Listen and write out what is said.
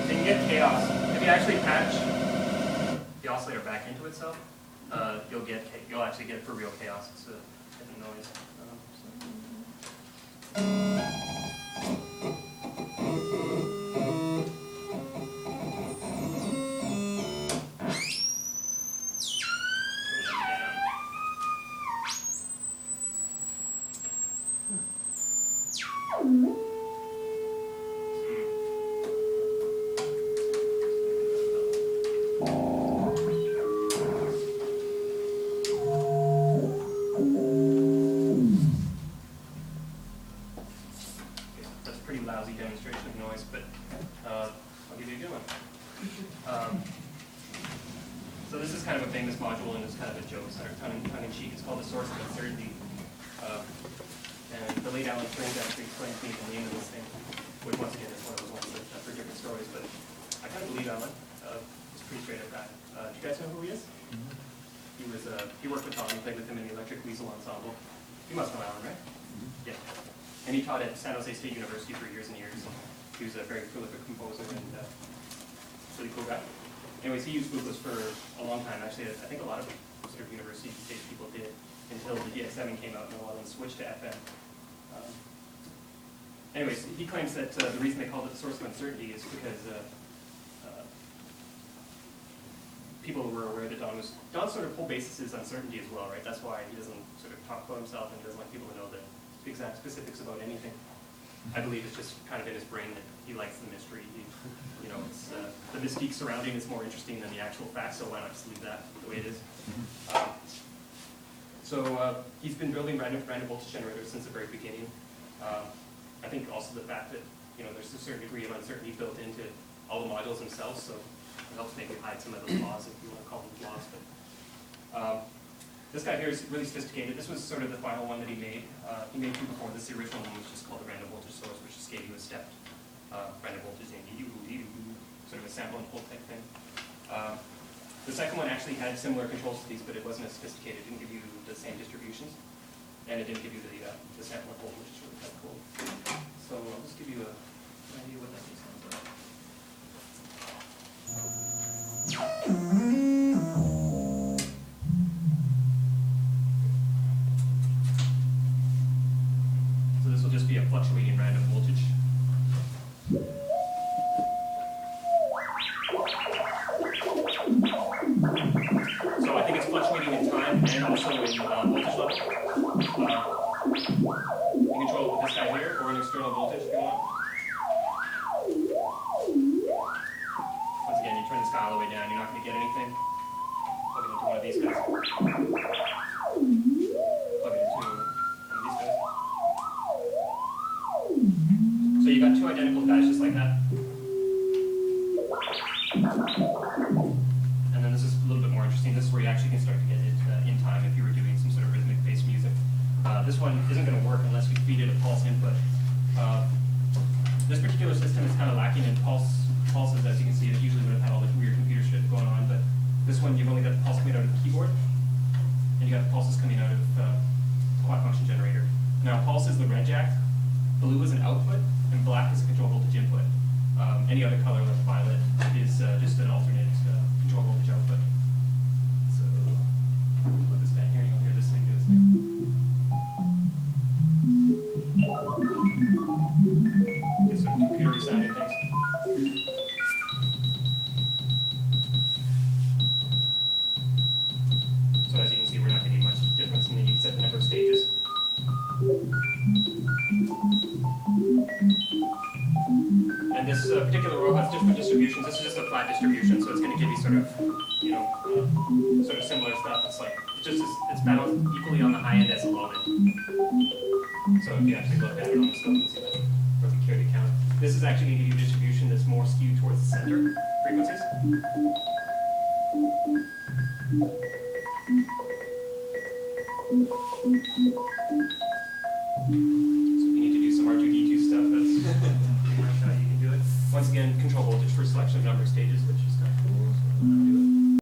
So you get chaos. If you actually patch the oscillator back into itself, you'll actually get for real chaos. It's a different noise. So this is kind of a famous module, and it's kind of a joke, sort of tongue-in-cheek. It's called the source of uncertainty. And the late Alan Turing actually explained to me the name of this thing, which once again is one of those ones that for different stories. But I kind of believe Alan. He's a pretty straight-up guy. Do you guys know who he is? Mm-hmm. He worked with Tom. He played with him in the Electric Weasel Ensemble. You must know Alan, right? Mm-hmm. Yeah. And he taught at San Jose State University for years and years. He was a very prolific composer and really cool guy. Anyways, he used Buchlas for a long time. Actually, I think a lot of sort of university-based people did until the DX7 came out and a lot of them switched to FM. Anyways, he claims that the reason they called it the source of uncertainty is because people were aware that Don's sort of whole basis is uncertainty as well, right? That's why he doesn't sort of talk about himself and doesn't like people to know the exact specifics about anything. I believe it's just kind of in his brain that he likes the mystery. It's the mystique surrounding is more interesting than the actual facts, so why not just leave that the way it is? So he's been building random voltage generators since the very beginning. I think also the fact that there's a certain degree of uncertainty built into all the modules themselves, so it helps maybe hide some of those laws, if you want to call them laws. But this guy here is really sophisticated. This was sort of the final one that he made. He made two before this. The original one was just called the random voltage source, which just gave you a stepped random voltage in sort of a sample and hold type thing. The second one actually had similar controls to these, but it wasn't as sophisticated. It didn't give you the same distributions, and it didn't give you the sample and hold, which is really kind of cool. So I'll just give you an idea what that sounds like. So this will just be a fluctuating random voltage. So I think it's fluctuating in time and also in voltage level. You control it with this guy here or an external voltage if you want. Once again, you turn this guy all the way down, you're not going to get anything. Plug it into one of these guys. Plug it into one of these guys. So you got two identical guys just like that. And then this is a little bit more interesting. This is where you actually can start to get it in time if you were doing some sort of rhythmic-based music. This one isn't going to work unless we feed it a pulse input. This particular system is kind of lacking in pulses, as you can see. It usually would have had all the weird computer shit going on, but this one you've only got the pulse coming out of the keyboard, and you got the pulses coming out of the quad function generator. Now, pulse is the red jack, blue is an output, and black is a control voltage input. Any other color like violet is just an alternate control voltage output. So, put this back here and you'll hear this thing do this thing. Get some computer sounding things. So as you can see, we're not getting much difference, and then you can set the number of stages. And this particular row has different distributions. This is just a flat distribution, so it's going to give you sort of, sort of similar stuff. It's like it's balanced equally on the high end as the low end. So if you actually look at it on the scope, you can see that if you care to count. This is actually going to give you a distribution that's more skewed towards the center frequencies. So if you need to do some R2D2 stuff, that's pretty much how you can do it. Once again, control voltage for a selection of number of stages, which is kind of cool. So I'm going to do it.